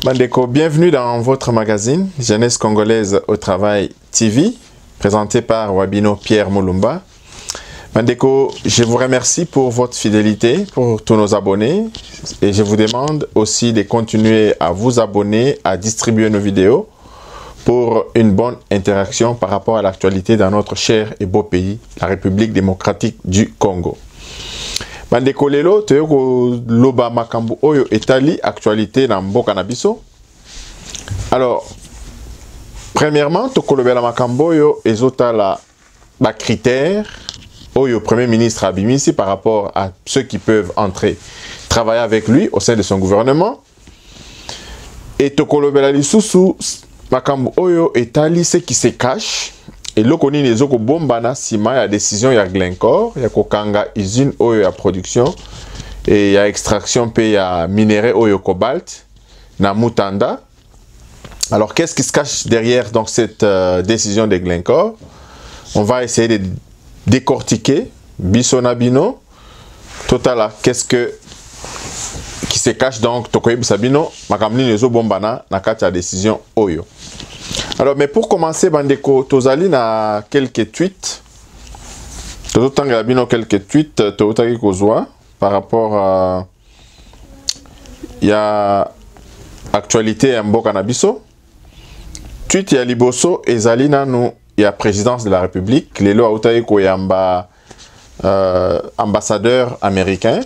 Bandeko, bienvenue dans votre magazine Jeunesse Congolaise au Travail TV, présenté par Wabino Pierre Moulumba. Bandeko, je vous remercie pour votre fidélité, pour tous nos abonnés, et je vous demande aussi de continuer à vous abonner, à distribuer nos vidéos pour une bonne interaction par rapport à l'actualité dans notre cher et beau pays, la République démocratique du Congo. Bandeko lelo toyoko loba makambo oyo etali actualité na mboka na biso. Alors premièrement tokolobela makambo oyo ezotala ba critères oyo premier ministre abimisi par rapport à ceux qui peuvent entrer travailler avec lui au sein de son gouvernement. Et tokolobela lisusu makambo oyo etali ce qui se cache. Et là, on a des bombana sima ya décision ya Glencore, ya kokanga usine oyo ya production et ya extraction pe ya minerai oyo cobalt na Mutanda. Alors qu'est-ce qui se cache derrière donc cette décision de Glencore? On va essayer de décortiquer bisonabino total qu'est-ce que qui se cache donc tokoye bisabino makamni nezo bombana na kati ya décision oyo. Alors, mais pour commencer, Bandeko, tozali na quelques tweets. Tozotanga bino quelques tweets, tozotaki kozwa par rapport à ya actualité ya mboka na biso. Tweet ya liboso ezali nanu ya présidence de la République, lelo autaki koyamba ambassadeur américain.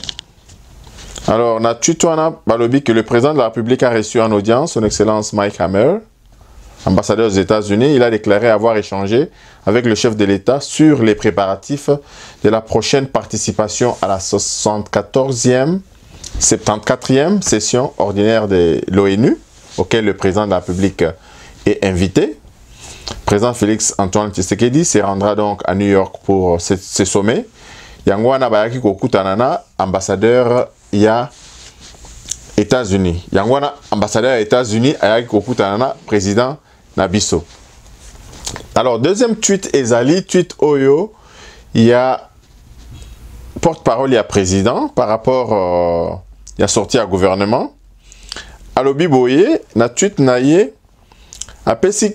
Alors, na tweet wana balobi que le président de la République a reçu en audience son excellence Mike Hammer, ambassadeur des États-Unis. Il a déclaré avoir échangé avec le chef de l'État sur les préparatifs de la prochaine participation à la 74e session ordinaire de l'ONU, auquel le président de la République est invité. Le président Félix Antoine Tshisekedi se rendra donc à New York pour ce sommet. Yangwana Bayaki Kokutanana, ambassadeur ya États-Unis. Yangwana, ambassadeur des États-Unis, Ayaki Kokutanana, président Nabiso. Alors, deuxième tweet, Ezali, tweet Oyo, il y a porte-parole, il y a président, par rapport, il y a sorti à gouvernement. Alobi Boye, na tweet naye, apesi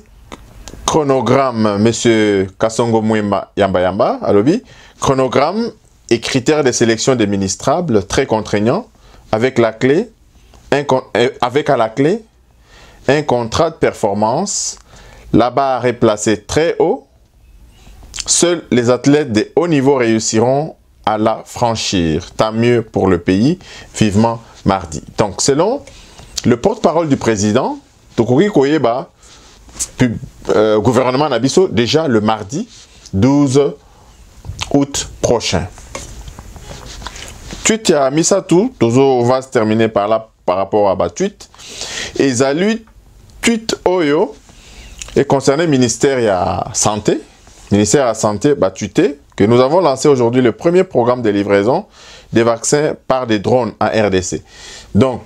chronogramme, monsieur Kasongo Mwemba Yamba, alobi, chronogramme et critères de sélection des ministrables très contraignants, avec à la clé, un contrat de performance, la barre est placée très haut. Seuls les athlètes de haut niveau réussiront à la franchir. Tant mieux pour le pays. Vivement mardi. Donc, selon le porte-parole du président, Tokoki Koyeba, gouvernement Nabiso, déjà le mardi 12 août prochain. Tweet ya Misatou, on va se terminer par là par rapport à tweet. Et Zalui tweet Oyo et concernant le ministère de la Santé, ministère de la Santé, tweeté que nous avons lancé aujourd'hui le premier programme de livraison des vaccins par des drones en RDC. Donc,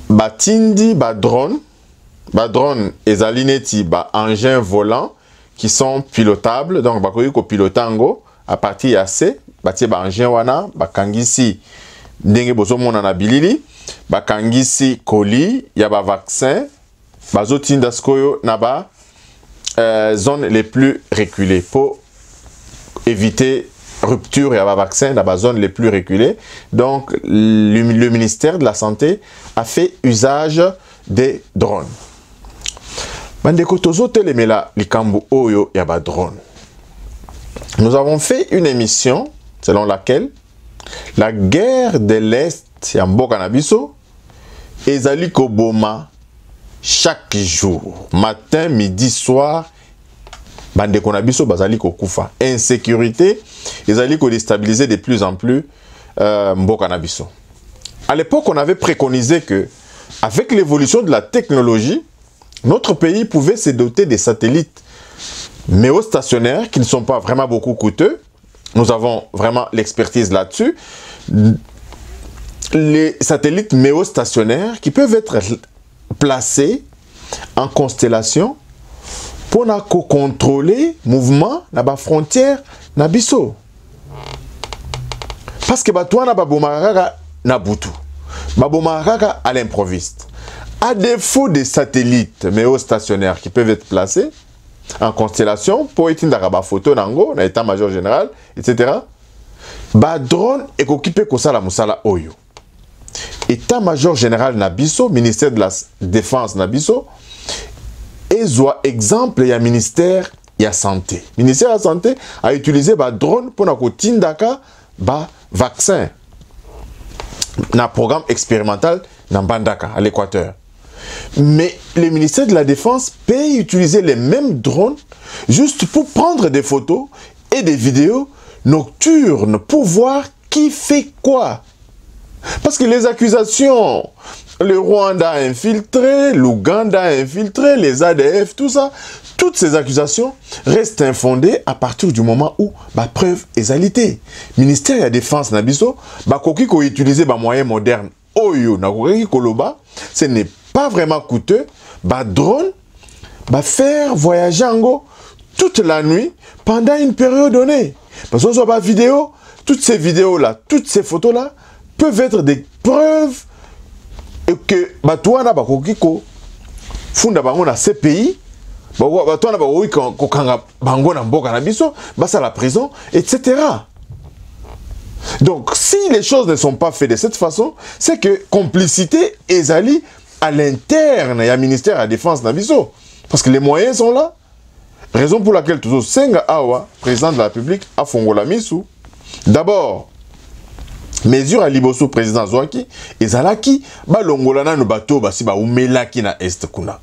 batindi drone et zalineti engins volants qui sont pilotables, donc bakoyiko pilotango à partir de C, batie engin wana bakangisi ndenge bozomona na bilili. Bakangisi koli ya ba vaccin bazotinda skoyo na ba zones les plus reculées pour éviter rupture ya ba vaccin dans ba zones les plus reculées. Donc le ministère de la Santé a fait usage des drones. Bandeko tozo telemela likambo oyo ya ba drone. Nous avons fait une émission selon laquelle la guerre de l'Est ya mboka na biso ezali koboma chaque jour, matin, midi, soir. Bandeko na biso bazali kokufa. Insécurité ezali ko déstabiliser de plus en plus mboka na biso. À l'époque, on avait préconisé que avec l'évolution de la technologie, notre pays pouvait se doter des satellites méostationnaires qui ne sont pas vraiment beaucoup coûteux. Nous avons vraiment l'expertise là-dessus. Les satellites méostationnaires qui peuvent être placés en constellation pour contrôler le mouvement dans la frontière nabiso. Parce que toi na babomaka na butu. Babomaka à l'improviste. À défaut des satellites méostationnaires qui peuvent être placés en constellation pour étendre la photo nango, na état-major général, etc. Ba drone et occupé kosala musala oyo. État-major général Nabiso, ministère de la défense Nabiso, et soit exemple, il y a ministère de la santé. Le ministère de la santé a utilisé ba drone pour tindaka ba vaccin. Un programme expérimental dans Bandaka, à l'Équateur. Mais le ministère de la Défense peut utiliser les mêmes drones juste pour prendre des photos et des vidéos nocturnes pour voir qui fait quoi. Parce que les accusations, le Rwanda a infiltré, l'Ouganda a infiltré, les ADF, tout ça, toutes ces accusations restent infondées à partir du moment où la preuve est alité. Le ministère de la Défense Nabiso, koki ko utiliser ba moyens modernes, oyo na koki koloba, ce n'est pas vraiment coûteux, drone, faire voyager en toute la nuit pendant une période donnée. Parce qu'on soit vidéo, toutes ces vidéos-là, toutes ces photos-là peuvent être des preuves que batouana bakokiko funda bango na CPI, batouana bakoki kokanga bango na mboka na biso, basa la prison, etc. Donc, si les choses ne sont pas faites de cette façon, c'est que complicité ezali à l'interne, il y a le ministère de la Défense Nabiso. Parce que les moyens sont là. Raison pour laquelle toujours Senga Awa, président de la République, a fongola misu. D'abord, mesure à Liboso, président Zouaki, et Zalaki, balongolana no bato basi ba umelaki na est kuna.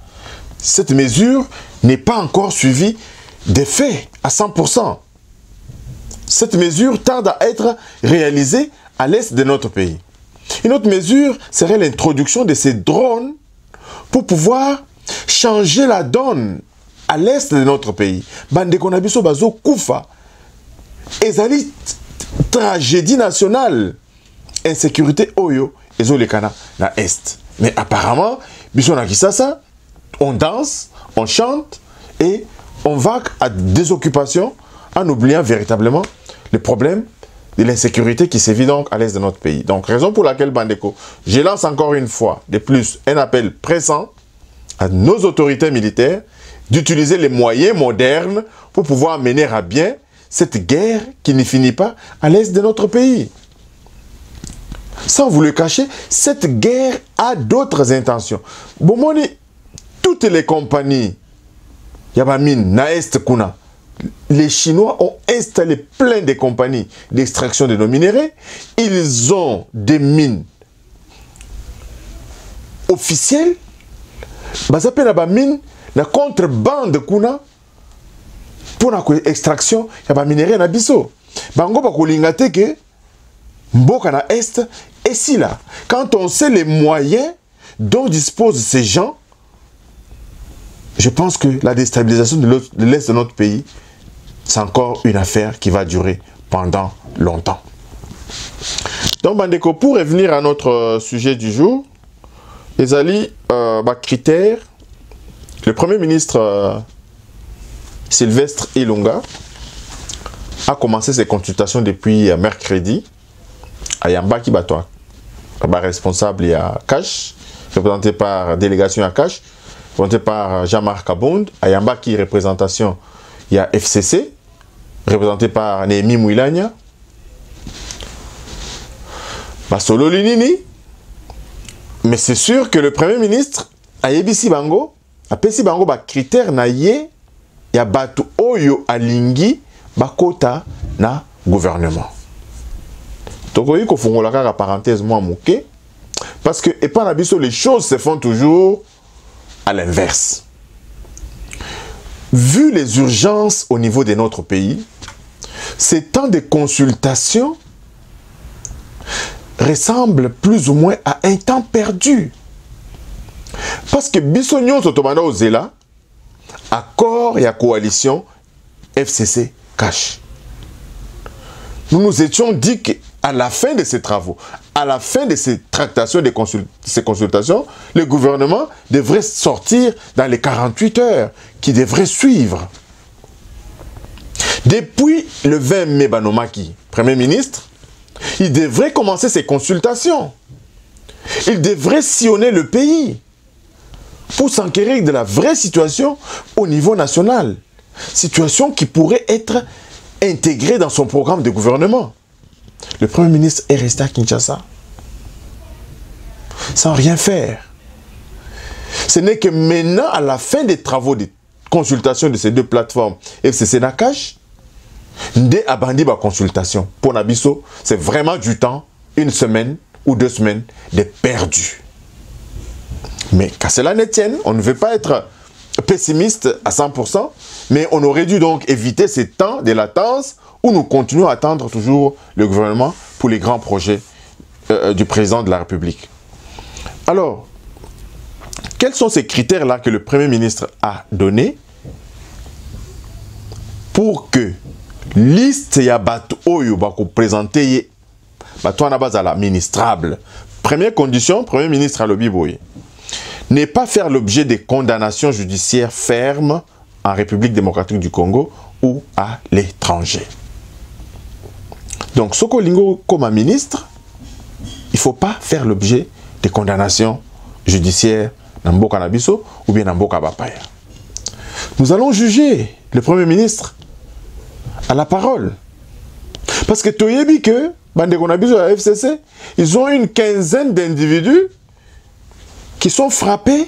Cette mesure n'est pas encore suivie des faits à 100%. Cette mesure tarde à être réalisée à l'est de notre pays. Une autre mesure serait l'introduction de ces drones pour pouvoir changer la donne à l'est de notre pays. Bande konabiso bazo kufa. Ezali tragédie nationale. Insécurité oyo ezo lekana na est. Mais apparemment, biso na Kisasa, on danse, on chante et on va à des occupations en oubliant véritablement le problème de l'insécurité qui sévit donc à l'est de notre pays. Donc, raison pour laquelle, Bandeko, je lance encore une fois, de plus, un appel pressant à nos autorités militaires d'utiliser les moyens modernes pour pouvoir mener à bien cette guerre qui ne finit pas à l'est de notre pays. Sans vous le cacher, cette guerre a d'autres intentions. Bomoni, toutes les compagnies, Yabamine, Naest Kuna, les Chinois ont installé plein de compagnies d'extraction de nos minéraux. Ils ont des mines officielles. Basape na ba mine, la contrebande kuna pour l'extraction ya ba minéraux na biso. Bango ba kolingate ke mboka na est et si là, quand on sait les moyens dont disposent ces gens, je pense que la déstabilisation de l'est de notre pays, c'est encore une affaire qui va durer pendant longtemps. Donc, Bandeko, pour revenir à notre sujet du jour, les alliés, critères, le Premier ministre Sylvestre Ilunga a commencé ses consultations depuis mercredi à Yambaki Batoa, responsable il y a Cash, représenté par délégation à Cash, représenté par Jean-Marc Abound, à Yambaki représentation il y a FCC, représenté par Némi Mouilania, Basolo Linini. Mais c'est sûr que le Premier ministre a yebisi bango, a pesi bango ba critère na ye ya batu oyo alingi bakota na gouvernement. Donc il faut fongola kaka parenthèse moi moké parce que et pas na biso les choses se font toujours à l'inverse. Vu les urgences au niveau de notre pays, ces temps de consultation ressemblent plus ou moins à un temps perdu. Parce que Bissognon Sotomana Ozela, accord et à coalition FCC Cash. Nous nous étions dit qu'à la fin de ces travaux, à la fin de ces tractations, de ces consultations, le gouvernement devrait sortir dans les 48 heures qui devraient suivre. Depuis le 20 mai, Banomaki, Premier ministre, il devrait commencer ses consultations. Il devrait sillonner le pays. pour s'enquérir de la vraie situation au niveau national. Situation qui pourrait être intégrée dans son programme de gouvernement. Le Premier ministre est resté à Kinshasa sans rien faire. Ce n'est que maintenant, à la fin des travaux de consultation de ces deux plateformes, FCC Nakash, Ndé abandi ba consultation. Pour Nabiso, c'est vraiment du temps, une semaine ou 2 semaines, de perdu. Mais qu'à cela ne tienne, on ne veut pas être pessimiste à 100%, mais on aurait dû donc éviter ces temps de latence où nous continuons à attendre toujours le gouvernement pour les grands projets du président de la République. Alors, quels sont ces critères-là que le Premier ministre a donnés pour que liste ya bato oyo bako présenter bato na bazala ministrable? Première condition, Premier ministre alobi boye, n'est pas faire l'objet de condamnations judiciaires fermes en République démocratique du Congo ou à l'étranger. Donc, Soko Lingo comme un ministre, il ne faut pas faire l'objet de condamnations judiciaires dans Mboka Nabiso ou bien dans Mboka Bapaya. Nous allons juger le Premier ministre à la parole. Parce que Toyebi que, Bandeko Nabiso à la FCC, ils ont une 15aine d'individus qui sont frappés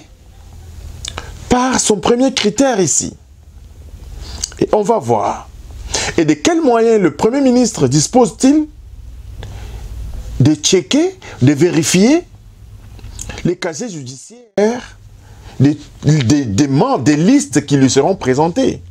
par son premier critère ici. Et on va voir. Et de quels moyens le Premier ministre dispose-t-il de checker, de vérifier les casiers judiciaires des membres, des listes qui lui seront présentées?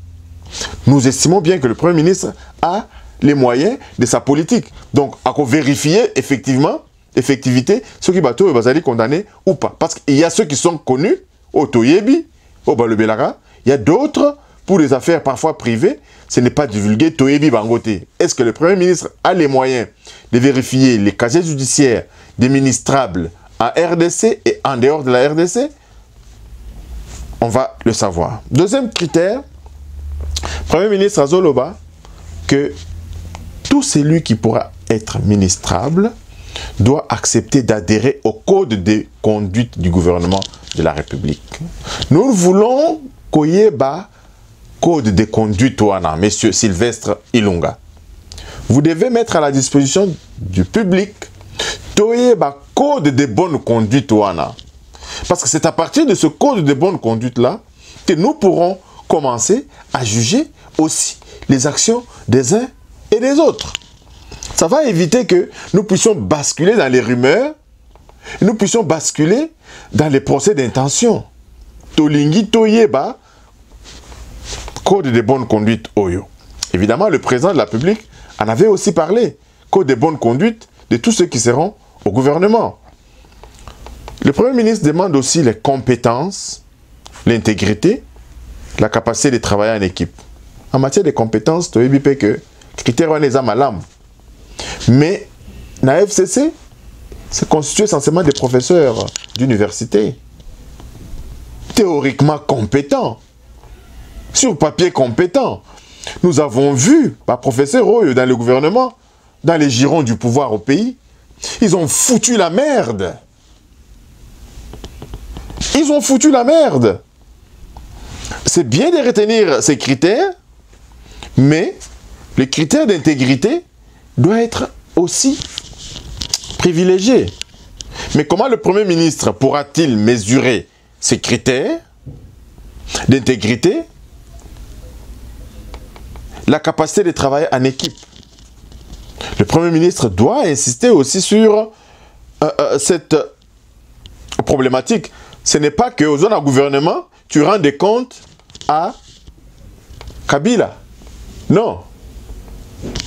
Nous estimons bien que le Premier ministre a les moyens de sa politique. Donc, à vérifier effectivité, ceux qui bateau vont aller condamner ou pas. Parce qu'il y a ceux qui sont connus, au Toyebi, au Balobelara, il y a d'autres, pour les affaires parfois privées, ce n'est pas divulgué Toyebi Bangote. Est-ce que le Premier ministre a les moyens de vérifier les casiers judiciaires des ministrables en RDC et en dehors de la RDC? On va le savoir. Deuxième critère, Premier ministre Azoloba, que tout celui qui pourra être ministrable doit accepter d'adhérer au code de conduite du gouvernement de la République. Nous voulons Koyeba code de conduite ouana, monsieur Sylvestre Ilunga. Vous devez mettre à la disposition du public Toyeba code de bonne conduite ouana. Parce que c'est à partir de ce code de bonne conduite-là que nous pourrons commencer à juger aussi les actions des uns et des autres. Ça va éviter que nous puissions basculer dans les rumeurs, nous puissions basculer dans les procès d'intention. Tolingi Toyeba, code de bonne conduite Oyo. Évidemment, le président de la République en avait aussi parlé. Code de bonne conduite de tous ceux qui seront au gouvernement. Le Premier ministre demande aussi les compétences, l'intégrité, la capacité de travailler en équipe. En matière de compétences, tu as que critères on les a malam. Mais la FCC, c'est constitué essentiellement des professeurs d'université, théoriquement compétents, sur papier compétents. Nous avons vu, professeur Oyo dans le gouvernement, dans les girons du pouvoir au pays, ils ont foutu la merde. Ils ont foutu la merde. C'est bien de retenir ces critères, mais les critères d'intégrité doivent être aussi privilégiés. Mais comment le Premier ministre pourra-t-il mesurer ces critères d'intégrité, la capacité de travailler en équipe? Le Premier ministre doit insister aussi sur cette problématique. Ce n'est pas qu'aux zones à gouvernement, tu rends des comptes à Kabila. Non.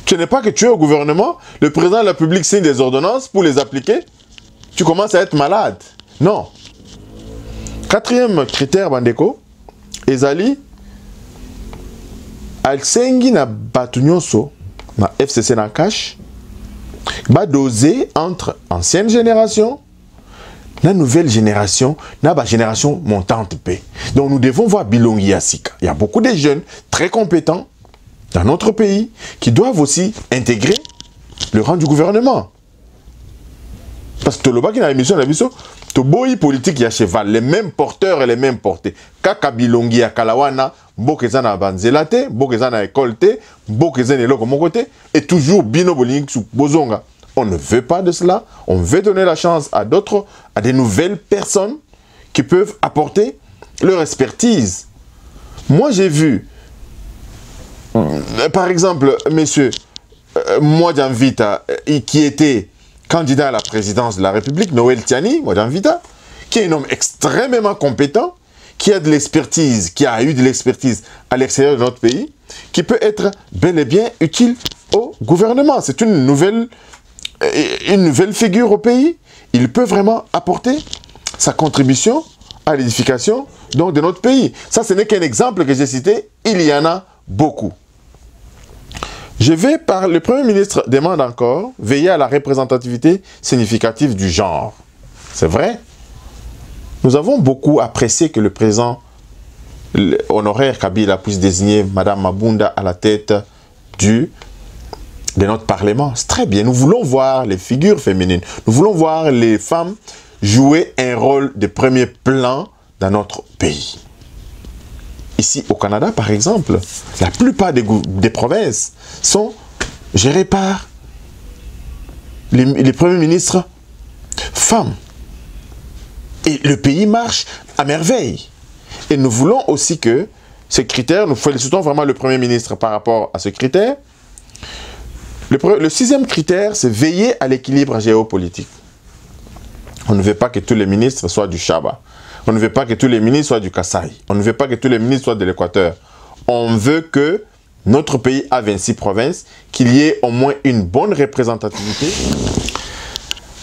Ce n'est pas que tu es au gouvernement, le président de la République signe des ordonnances pour les appliquer, tu commences à être malade. Non. Quatrième critère, Bandeko, Ezali, Alsengi na Batunyonso, na FCC na cash, va doser entre ancienne génération, la nouvelle génération, la génération montante paix. Donc nous devons voir Bilongi Yassika. Il y a beaucoup de jeunes très compétents dans notre pays qui doivent aussi intégrer le rang du gouvernement. Parce que Toloba qui a l'émission, Toboyi politique ya cheval, les mêmes porteurs et les mêmes portés. Kaka bilongi ya kalawana, bokezana na banzelate, bokezana na école te, bokezana eloko moko te, et toujours bino bolingi sou bozonga. On ne veut pas de cela. On veut donner la chance à d'autres, à des nouvelles personnes qui peuvent apporter leur expertise. Moi, j'ai vu, par exemple, monsieur Mwadjanvita, qui était candidat à la présidence de la République, Noël Tiani, Mwadjanvita, qui est un homme extrêmement compétent, qui a de l'expertise, qui a eu de l'expertise à l'extérieur de notre pays, qui peut être bel et bien utile au gouvernement. C'est une nouvelle figure au pays. Il peut vraiment apporter sa contribution à l'édification donc de notre pays. Ça, ce n'est qu'un exemple que j'ai cité. Il y en a beaucoup. Le Premier ministre demande encore veiller à la représentativité significative du genre. C'est vrai. Nous avons beaucoup apprécié que le président honoraire Kabila puisse désigner Mme Mabunda à la tête de notre Parlement. C'est très bien. Nous voulons voir les figures féminines. Nous voulons voir les femmes jouer un rôle de premier plan dans notre pays. Ici, au Canada, par exemple, la plupart des provinces sont gérées par les premiers ministres femmes. Et le pays marche à merveille. Et nous voulons aussi que ces critères, nous félicitons vraiment le Premier ministre par rapport à ce critère. Le 6e critère, c'est veiller à l'équilibre géopolitique. On ne veut pas que tous les ministres soient du Chaba. On ne veut pas que tous les ministres soient du Kasaï. On ne veut pas que tous les ministres soient de l'Équateur. On veut que notre pays a 26 provinces, qu'il y ait au moins une bonne représentativité.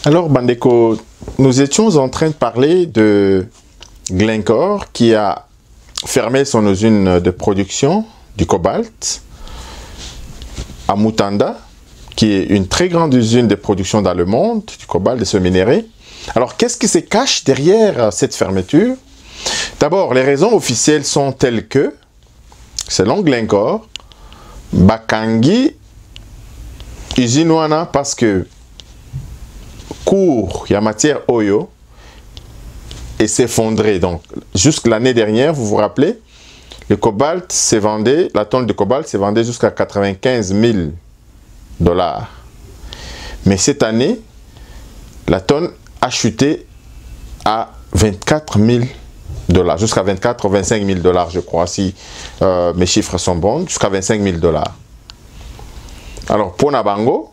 Alors, Bandeko, nous étions en train de parler de Glencore qui a fermé son usine de production du cobalt à Mutanda, qui est une très grande usine de production dans le monde, du cobalt, de ce minerai. Alors, qu'est-ce qui se cache derrière cette fermeture? D'abord, les raisons officielles sont telles que, selon Glencore, Bakangi, Usinuana, parce que cours, il y a matière Oyo, et s'effondrer. Donc, jusqu'à l'année dernière, vous vous rappelez, le cobalt s'est vendu, la tonne de cobalt s'est vendue jusqu'à 95 000 $. Mais cette année, la tonne a chuté à 24 000 $, jusqu'à 24 ou 25 000 $, je crois, si mes chiffres sont bons, jusqu'à 25 000 $. Alors, pour Nabango,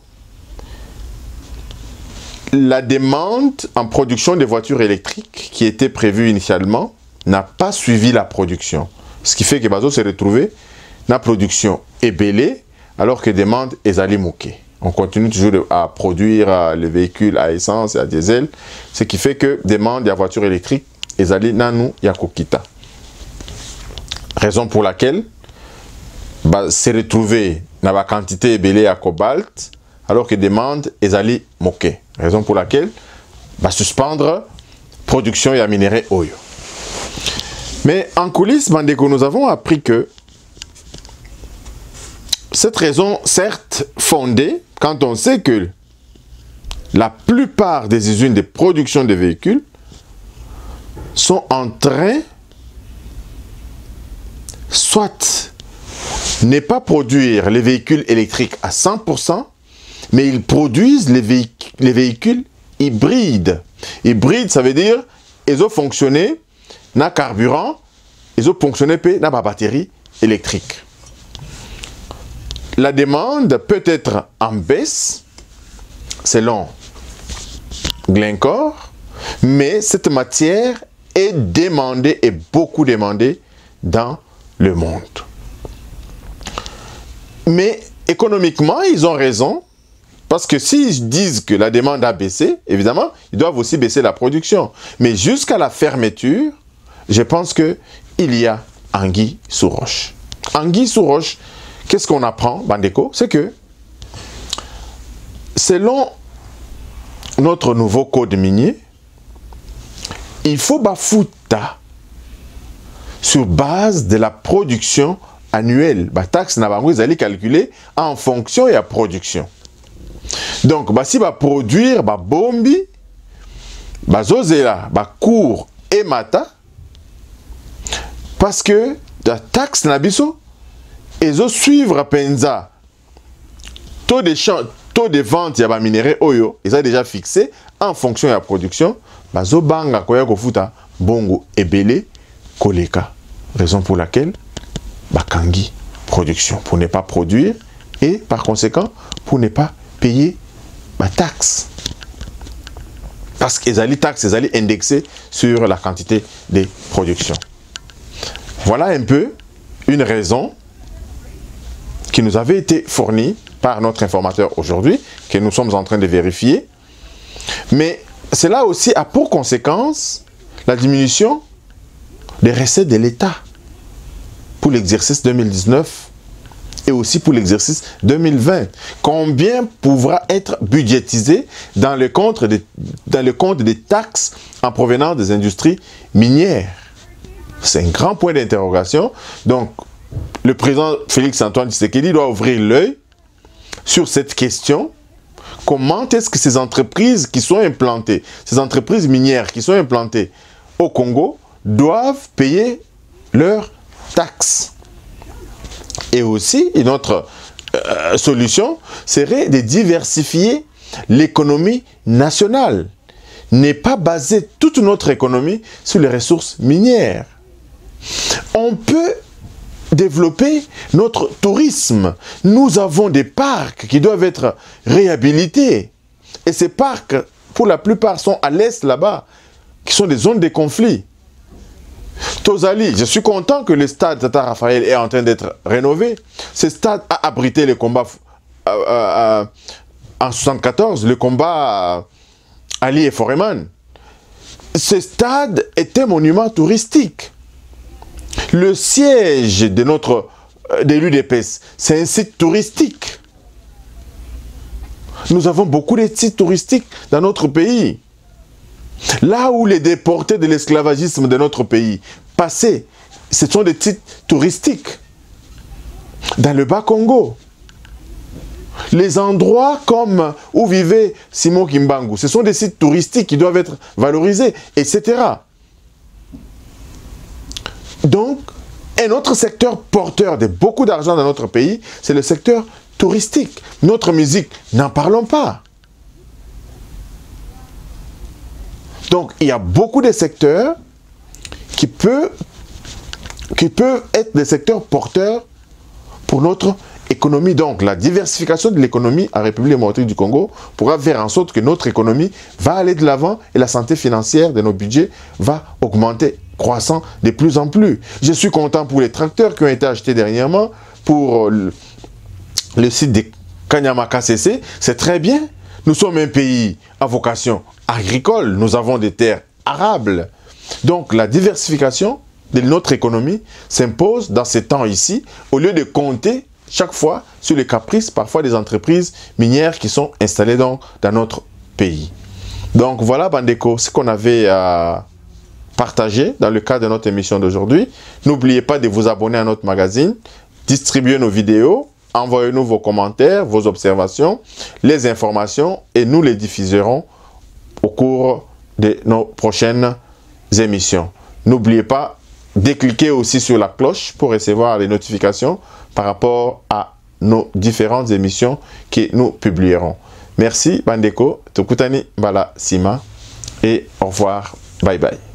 la demande en production des voitures électriques qui était prévue initialement n'a pas suivi la production. Ce qui fait que Bazo s'est retrouvé dans la production ébélée alors que demande est allée moquer. On continue toujours à produire les véhicules à essence et à diesel, ce qui fait que demande des voitures électriques est allée nanou yakokita. Raison pour laquelle s'est retrouvé dans la quantité ébélée à cobalt alors que demande est allée moquer. Raison pour laquelle suspendre production et à minerai Oyo. Mais en coulisses, Bandeko, nous avons appris que cette raison, certes fondée, quand on sait que la plupart des usines de production de véhicules sont en train, soit ne pas produire les véhicules électriques à 100%, mais ils produisent les véhicules hybrides. Hybride, ça veut dire ils ont fonctionné na carburant, ils ont fonctionné na batterie électrique. La demande peut être en baisse, selon Glencore, mais cette matière est demandée et beaucoup demandée dans le monde. Mais économiquement, ils ont raison, parce que s'ils disent que la demande a baissé, évidemment, ils doivent aussi baisser la production. Mais jusqu'à la fermeture, je pense qu'il y a anguille sous roche. Anguille sous roche, qu'est-ce qu'on apprend, Bandeko? C'est que, selon notre nouveau code minier, il faut bafouta sur base de la production annuelle. La taxe n'a pas été calculée en fonction de la production. Donc, si va produire bombi, bazozela bacour et mata parce que la taxe na biso ezo suivre penza taux de vente ya ba minéraux oyo ils ont déjà fixé en fonction de la production bazo banga koya kofuta bongo ebele koleka, raison pour laquelle bakangi production pour ne pas produire et par conséquent pour ne pas payer ba taxe. Parce que les taxes, ils allaient indexer sur la quantité de production. Voilà un peu une raison qui nous avait été fournie par notre informateur aujourd'hui, que nous sommes en train de vérifier. Mais cela aussi a pour conséquence la diminution des recettes de l'État pour l'exercice 2019 et aussi pour l'exercice 2020. Combien pourra être budgétisé dans le compte des taxes en provenance des industries minières? C'est un grand point d'interrogation. Donc, le président Félix-Antoine Tshisekedi doit ouvrir l'œil sur cette question. Comment est-ce que ces entreprises qui sont implantées, ces entreprises minières qui sont implantées au Congo, doivent payer leurs taxes? Et aussi, une autre solution serait de diversifier l'économie nationale. Ne pas baser toute notre économie sur les ressources minières. On peut développer notre tourisme. Nous avons des parcs qui doivent être réhabilités. Et ces parcs, pour la plupart, sont à l'est là-bas, qui sont des zones de conflit. Tozali, je suis content que le stade Tata Raphaël est en train d'être rénové. Ce stade a abrité le combat en 1974, le combat Ali et Foreman. Ce stade est un monument touristique. Le siège de l'UDPS, c'est un site touristique. Nous avons beaucoup de sites touristiques dans notre pays. Là où les déportés de l'esclavagisme de notre pays passaient, ce sont des sites touristiques. Dans le Bas-Congo, les endroits comme où vivait Simon Kimbangu, ce sont des sites touristiques qui doivent être valorisés, etc. Donc, un autre secteur porteur de beaucoup d'argent dans notre pays, c'est le secteur touristique. Notre musique, n'en parlons pas. Donc, il y a beaucoup de secteurs qui peuvent être des secteurs porteurs pour notre économie. Donc, la diversification de l'économie en République démocratique du Congo pourra faire en sorte que notre économie va aller de l'avant et la santé financière de nos budgets va augmenter, croissant de plus en plus. Je suis content pour les tracteurs qui ont été achetés dernièrement pour le site de Kanyama KCC. C'est très bien. Nous sommes un pays à vocation agricole. Nous avons des terres arables. Donc, la diversification de notre économie s'impose dans ces temps ici, au lieu de compter chaque fois sur les caprices, parfois des entreprises minières qui sont installées dans notre pays. Donc, voilà, Bandeko, ce qu'on avait à partager dans le cadre de notre émission d'aujourd'hui. N'oubliez pas de vous abonner à notre magazine, distribuer nos vidéos, envoyez-nous vos commentaires, vos observations, les informations et nous les diffuserons au cours de nos prochaines émissions. N'oubliez pas de cliquer aussi sur la cloche pour recevoir les notifications par rapport à nos différentes émissions que nous publierons. Merci Bandeko, Tokutani Bala Sima et au revoir, bye bye.